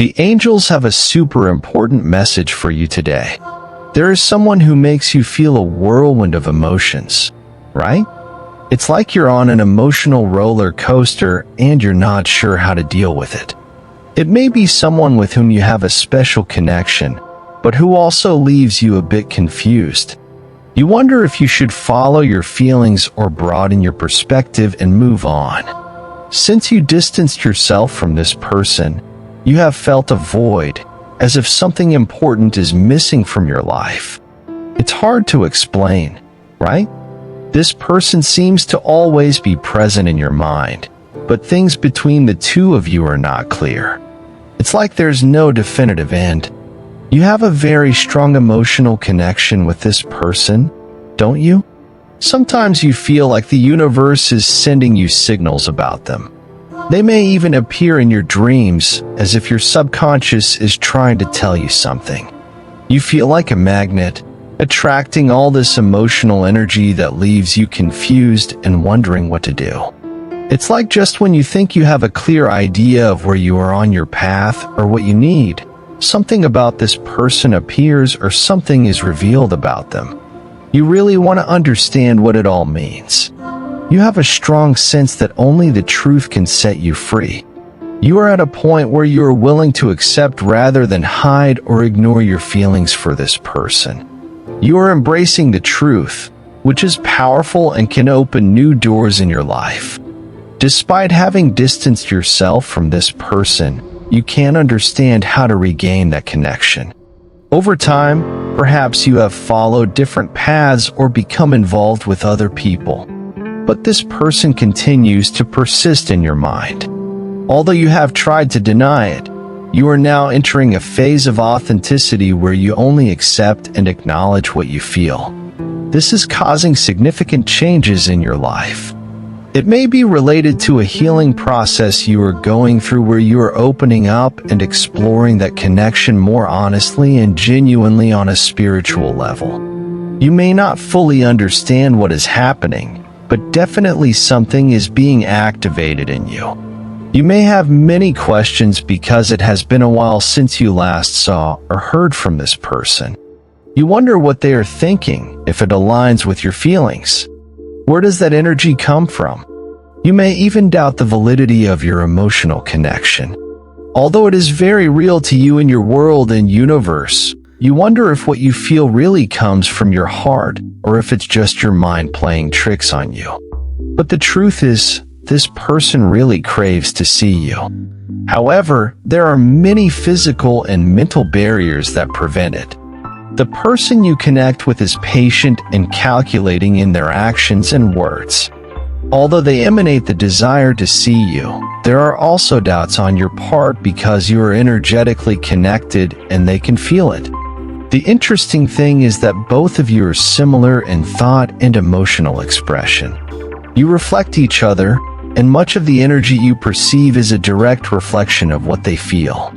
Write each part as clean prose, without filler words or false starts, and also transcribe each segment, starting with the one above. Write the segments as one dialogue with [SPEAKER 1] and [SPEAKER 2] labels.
[SPEAKER 1] The angels have a super important message for you today. There is someone who makes you feel a whirlwind of emotions, right? It's like you're on an emotional roller coaster and you're not sure how to deal with it. It may be someone with whom you have a special connection, but who also leaves you a bit confused. You wonder if you should follow your feelings or broaden your perspective and move on. Since you distanced yourself from this person, you have felt a void, as if something important is missing from your life. It's hard to explain, right? This person seems to always be present in your mind, but things between the two of you are not clear. It's like there's no definitive end. You have a very strong emotional connection with this person, don't you? Sometimes you feel like the universe is sending you signals about them. They may even appear in your dreams, as if your subconscious is trying to tell you something. You feel like a magnet, attracting all this emotional energy that leaves you confused and wondering what to do. It's like just when you think you have a clear idea of where you are on your path or what you need, something about this person appears or something is revealed about them. You really want to understand what it all means. You have a strong sense that only the truth can set you free. You are at a point where you are willing to accept rather than hide or ignore your feelings for this person. You are embracing the truth, which is powerful and can open new doors in your life. Despite having distanced yourself from this person, you can't understand how to regain that connection. Over time, perhaps you have followed different paths or become involved with other people. But this person continues to persist in your mind. Although you have tried to deny it, you are now entering a phase of authenticity where you only accept and acknowledge what you feel. This is causing significant changes in your life. It may be related to a healing process you are going through where you are opening up and exploring that connection more honestly and genuinely on a spiritual level. You may not fully understand what is happening, but definitely something is being activated in you. You may have many questions because it has been a while since you last saw or heard from this person. You wonder what they are thinking, if it aligns with your feelings. Where does that energy come from? You may even doubt the validity of your emotional connection. Although it is very real to you in your world and universe, you wonder if what you feel really comes from your heart or if it's just your mind playing tricks on you. But the truth is, this person really craves to see you. However, there are many physical and mental barriers that prevent it. The person you connect with is patient and calculating in their actions and words. Although they emanate the desire to see you, there are also doubts on your part because you are energetically connected and they can feel it. The interesting thing is that both of you are similar in thought and emotional expression. You reflect each other, and much of the energy you perceive is a direct reflection of what they feel.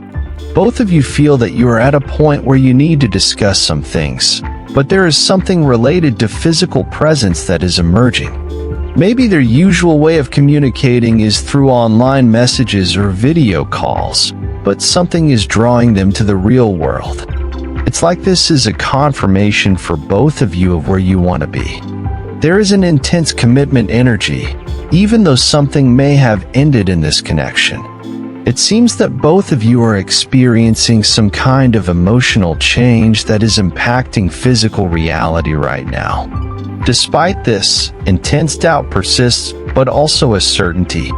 [SPEAKER 1] Both of you feel that you are at a point where you need to discuss some things, but there is something related to physical presence that is emerging. Maybe their usual way of communicating is through online messages or video calls, but something is drawing them to the real world. It's like this is a confirmation for both of you of where you want to be. There is an intense commitment energy, even though something may have ended in this connection. It seems that both of you are experiencing some kind of emotional change that is impacting physical reality right now. Despite this, intense doubt persists, but also a certainty.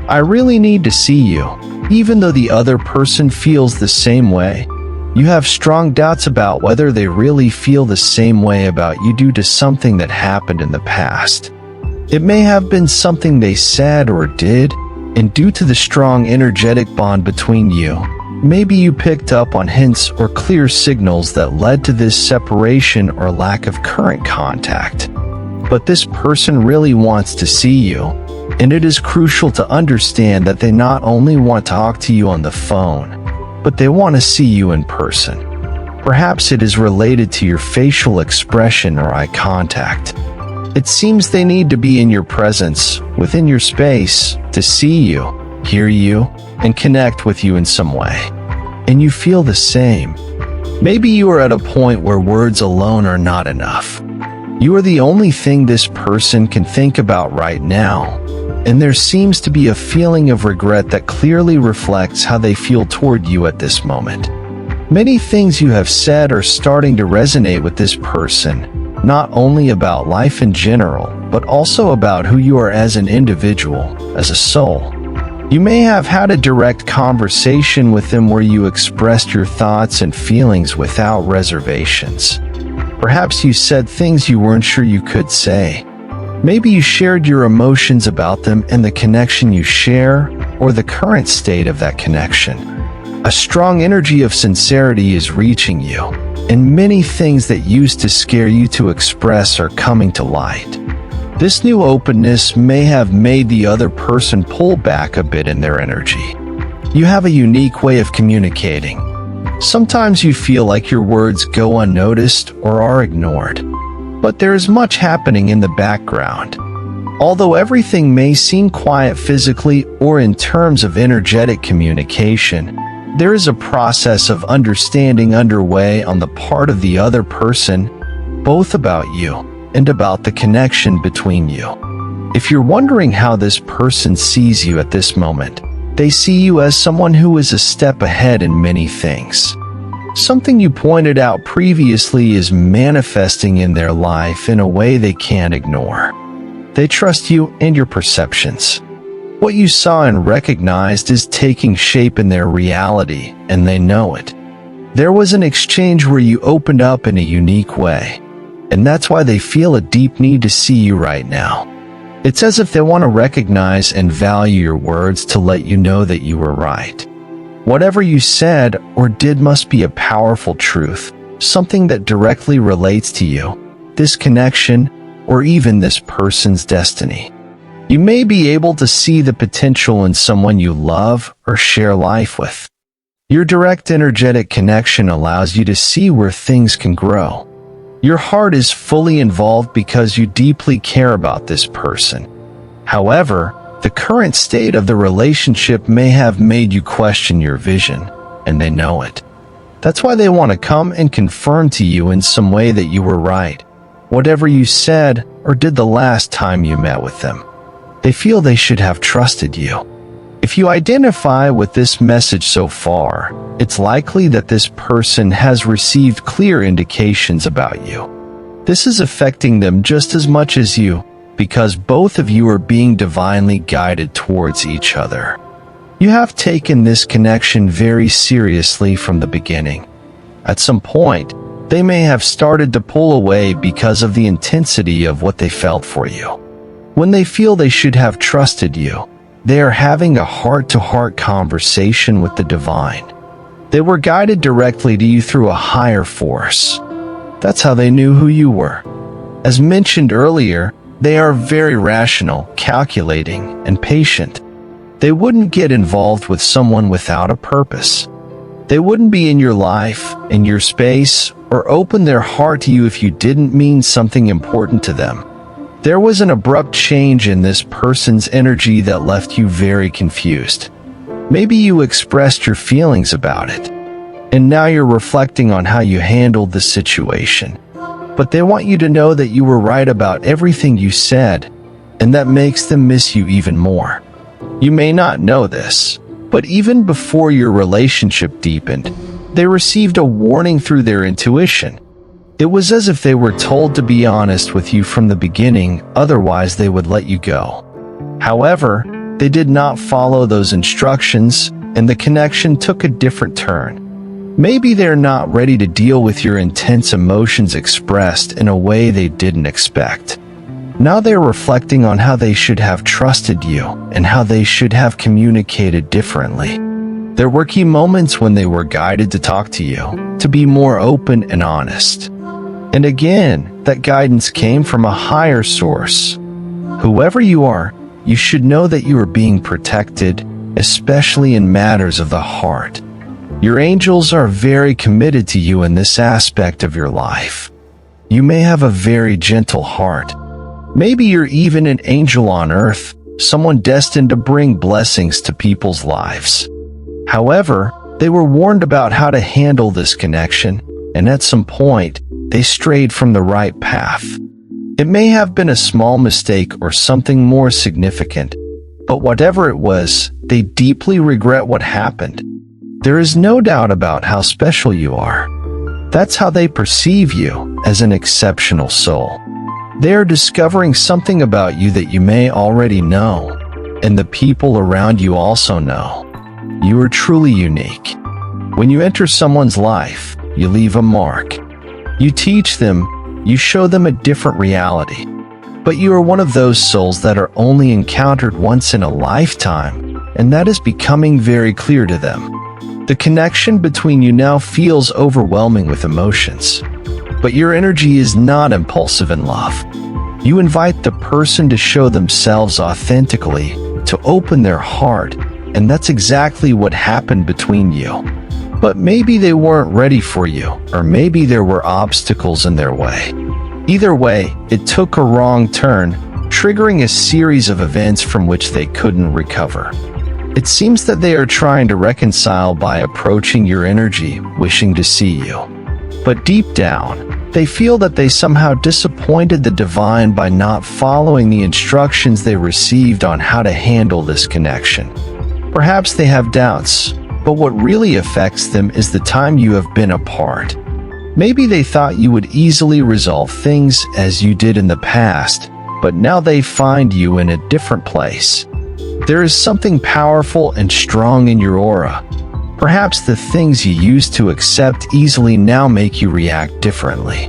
[SPEAKER 1] I really need to see you, even though the other person feels the same way. You have strong doubts about whether they really feel the same way about you due to something that happened in the past. It may have been something they said or did, and due to the strong energetic bond between you, maybe you picked up on hints or clear signals that led to this separation or lack of current contact. But this person really wants to see you, and it is crucial to understand that they not only want to talk to you on the phone, but they want to see you in person. Perhaps it is related to your facial expression or eye contact. It seems they need to be in your presence, within your space, to see you, hear you, and connect with you in some way. and you feel the same. Maybe you are at a point where words alone are not enough. You are the only thing this person can think about right now, and there seems to be a feeling of regret that clearly reflects how they feel toward you at this moment. Many things you have said are starting to resonate with this person, not only about life in general, but also about who you are as an individual, as a soul. You may have had a direct conversation with them where you expressed your thoughts and feelings without reservations. Perhaps you said things you weren't sure you could say. Maybe you shared your emotions about them and the connection you share, or the current state of that connection. A strong energy of sincerity is reaching you, and many things that used to scare you to express are coming to light. This new openness may have made the other person pull back a bit in their energy. You have a unique way of communicating. Sometimes you feel like your words go unnoticed or are ignored, but there is much happening in the background. Although everything may seem quiet physically or in terms of energetic communication, there is a process of understanding underway on the part of the other person, both about you and about the connection between you. If you're wondering how this person sees you at this moment, they see you as someone who is a step ahead in many things. Something you pointed out previously is manifesting in their life in a way they can't ignore. They trust you and your perceptions. What you saw and recognized is taking shape in their reality, and they know it. There was an exchange where you opened up in a unique way, and that's why they feel a deep need to see you right now. It's as if they want to recognize and value your words to let you know that you were right. Whatever you said or did must be a powerful truth, something that directly relates to you, this connection, or even this person's destiny. You may be able to see the potential in someone you love or share life with. Your direct energetic connection allows you to see where things can grow. Your heart is fully involved because you deeply care about this person. However, the current state of the relationship may have made you question your vision, and they know it. That's why they want to come and confirm to you in some way that you were right, whatever you said or did the last time you met with them. They feel they should have trusted you. If you identify with this message so far, it's likely that this person has received clear indications about you. This is affecting them just as much as you, because both of you are being divinely guided towards each other. You have taken this connection very seriously from the beginning. At some point, they may have started to pull away because of the intensity of what they felt for you. When they feel they should have trusted you, they are having a heart-to-heart conversation with the divine. They were guided directly to you through a higher force. That's how they knew who you were. As mentioned earlier, they are very rational, calculating, and patient. They wouldn't get involved with someone without a purpose. They wouldn't be in your life, in your space, or open their heart to you if you didn't mean something important to them. There was an abrupt change in this person's energy that left you very confused. Maybe you expressed your feelings about it, and now you're reflecting on how you handled the situation. But they want you to know that you were right about everything you said, and that makes them miss you even more. You may not know this, but even before your relationship deepened, they received a warning through their intuition. It was as if they were told to be honest with you from the beginning, otherwise they would let you go. However, they did not follow those instructions, and the connection took a different turn. Maybe they're not ready to deal with your intense emotions expressed in a way they didn't expect. Now they're reflecting on how they should have trusted you and how they should have communicated differently. There were key moments when they were guided to talk to you, to be more open and honest. And again, that guidance came from a higher source. Whoever you are, you should know that you are being protected, especially in matters of the heart. Your angels are very committed to you in this aspect of your life. You may have a very gentle heart. Maybe you're even an angel on earth, someone destined to bring blessings to people's lives. However, They were warned about how to handle this connection, and at some point, they strayed from the right path. It may have been a small mistake or something more significant, but whatever it was, they deeply regret what happened. There is no doubt about how special you are. That's how they perceive you, as an exceptional soul. They are discovering something about you that you may already know, and the people around you also know. You are truly unique. When you enter someone's life, you leave a mark. You teach them, you show them a different reality. But you are one of those souls that are only encountered once in a lifetime, and that is becoming very clear to them. The connection between you now feels overwhelming with emotions. But your energy is not impulsive in love. You invite the person to show themselves authentically, to open their heart, and that's exactly what happened between you. But maybe they weren't ready for you, or maybe there were obstacles in their way. Either way, it took a wrong turn, triggering a series of events from which they couldn't recover. It seems that they are trying to reconcile by approaching your energy, wishing to see you. But deep down, they feel that they somehow disappointed the divine by not following the instructions they received on how to handle this connection. Perhaps they have doubts, but what really affects them is the time you have been apart. Maybe they thought you would easily resolve things as you did in the past, but now they find you in a different place. There is something powerful and strong in your aura. Perhaps the things you used to accept easily now make you react differently.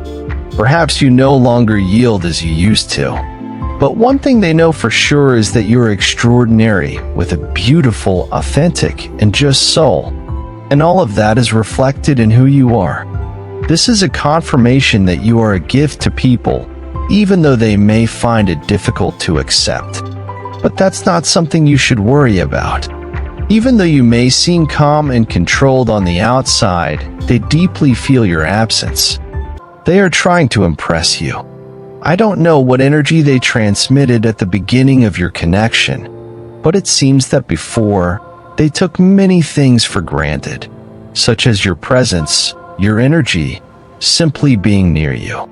[SPEAKER 1] Perhaps you no longer yield as you used to. But one thing they know for sure is that you're extraordinary, with a beautiful, authentic, and just soul. And all of that is reflected in who you are. This is a confirmation that you are a gift to people, even though they may find it difficult to accept. But that's not something you should worry about. Even though you may seem calm and controlled on the outside, they deeply feel your absence. They are trying to impress you. I don't know what energy they transmitted at the beginning of your connection, but it seems that before, they took many things for granted, such as your presence, your energy, simply being near you.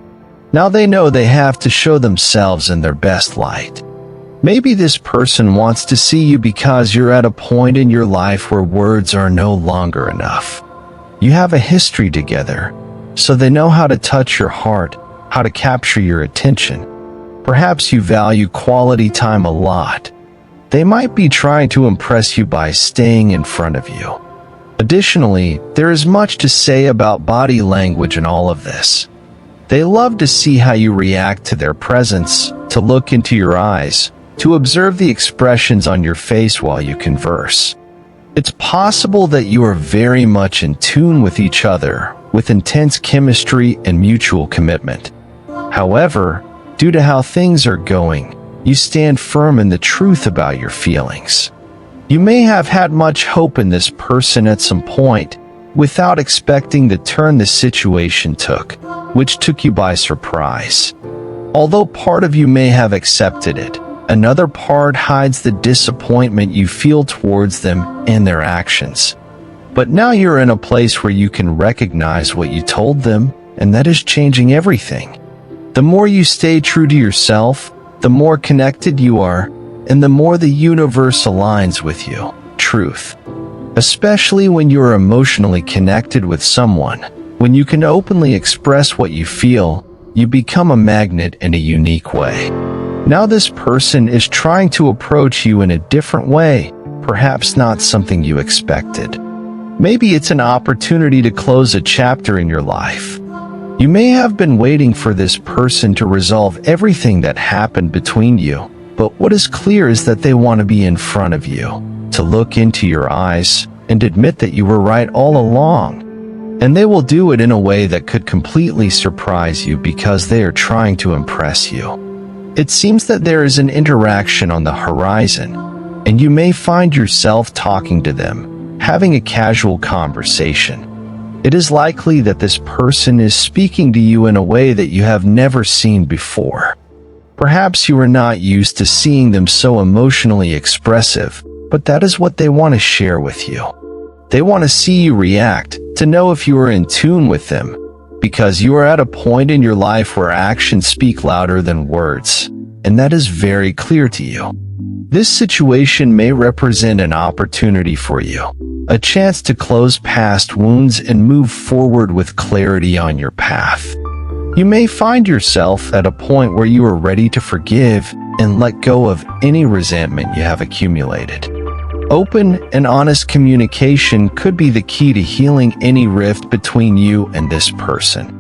[SPEAKER 1] Now they know they have to show themselves in their best light. Maybe this person wants to see you because you're at a point in your life where words are no longer enough. You have a history together, so they know how to touch your heart, how to capture your attention. Perhaps you value quality time a lot. They might be trying to impress you by staying in front of you. Additionally, there is much to say about body language in all of this. They love to see how you react to their presence, to look into your eyes, to observe the expressions on your face while you converse. It's possible that you are very much in tune with each other, with intense chemistry and mutual commitment. However, due to how things are going, you stand firm in the truth about your feelings. You may have had much hope in this person at some point, without expecting the turn the situation took, which took you by surprise. Although part of you may have accepted it, another part hides the disappointment you feel towards them and their actions. But now you're in a place where you can recognize what you told them, and that is changing everything. The more you stay true to yourself, the more connected you are, and the more the universe aligns with you. Truth. Especially when you are emotionally connected with someone, when you can openly express what you feel, you become a magnet in a unique way. Now this person is trying to approach you in a different way, perhaps not something you expected. Maybe it's an opportunity to close a chapter in your life. You may have been waiting for this person to resolve everything that happened between you, but what is clear is that they want to be in front of you, to look into your eyes, and admit that you were right all along. And they will do it in a way that could completely surprise you because they are trying to impress you. It seems that there is an interaction on the horizon, and you may find yourself talking to them, having a casual conversation. It is likely that this person is speaking to you in a way that you have never seen before. Perhaps you are not used to seeing them so emotionally expressive, but that is what they want to share with you. They want to see you react, to know if you are in tune with them, because you are at a point in your life where actions speak louder than words, and that is very clear to you. This situation may represent an opportunity for you, a chance to close past wounds and move forward with clarity on your path. You may find yourself at a point where you are ready to forgive and let go of any resentment you have accumulated. Open and honest communication could be the key to healing any rift between you and this person.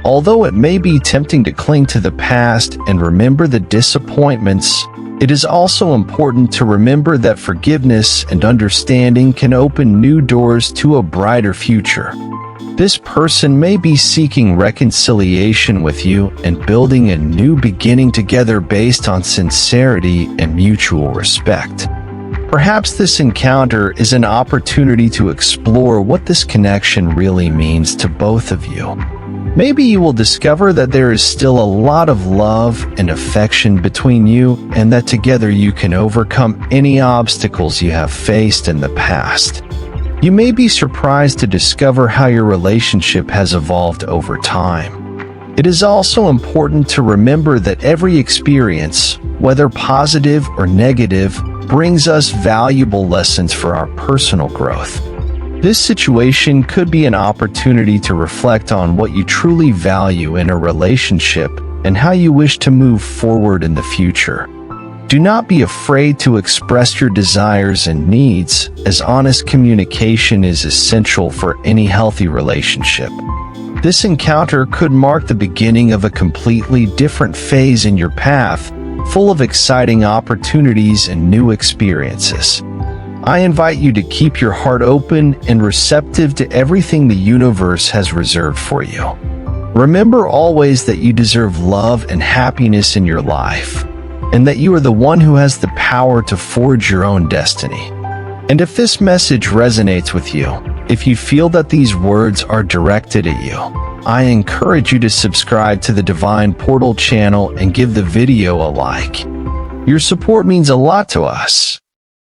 [SPEAKER 1] Although it may be tempting to cling to the past and remember the disappointments, it is also important to remember that forgiveness and understanding can open new doors to a brighter future. This person may be seeking reconciliation with you and building a new beginning together based on sincerity and mutual respect. Perhaps this encounter is an opportunity to explore what this connection really means to both of you. Maybe you will discover that there is still a lot of love and affection between you, and that together you can overcome any obstacles you have faced in the past. You may be surprised to discover how your relationship has evolved over time. It is also important to remember that every experience, whether positive or negative, brings us valuable lessons for our personal growth. This situation could be an opportunity to reflect on what you truly value in a relationship and how you wish to move forward in the future. Do not be afraid to express your desires and needs, as honest communication is essential for any healthy relationship. This encounter could mark the beginning of a completely different phase in your path, full of exciting opportunities and new experiences. I invite you to keep your heart open and receptive to everything the universe has reserved for you. Remember always that you deserve love and happiness in your life, and that you are the one who has the power to forge your own destiny. And if this message resonates with you, if you feel that these words are directed at you, I encourage you to subscribe to the Divine Portal channel and give the video a like. Your support means a lot to us.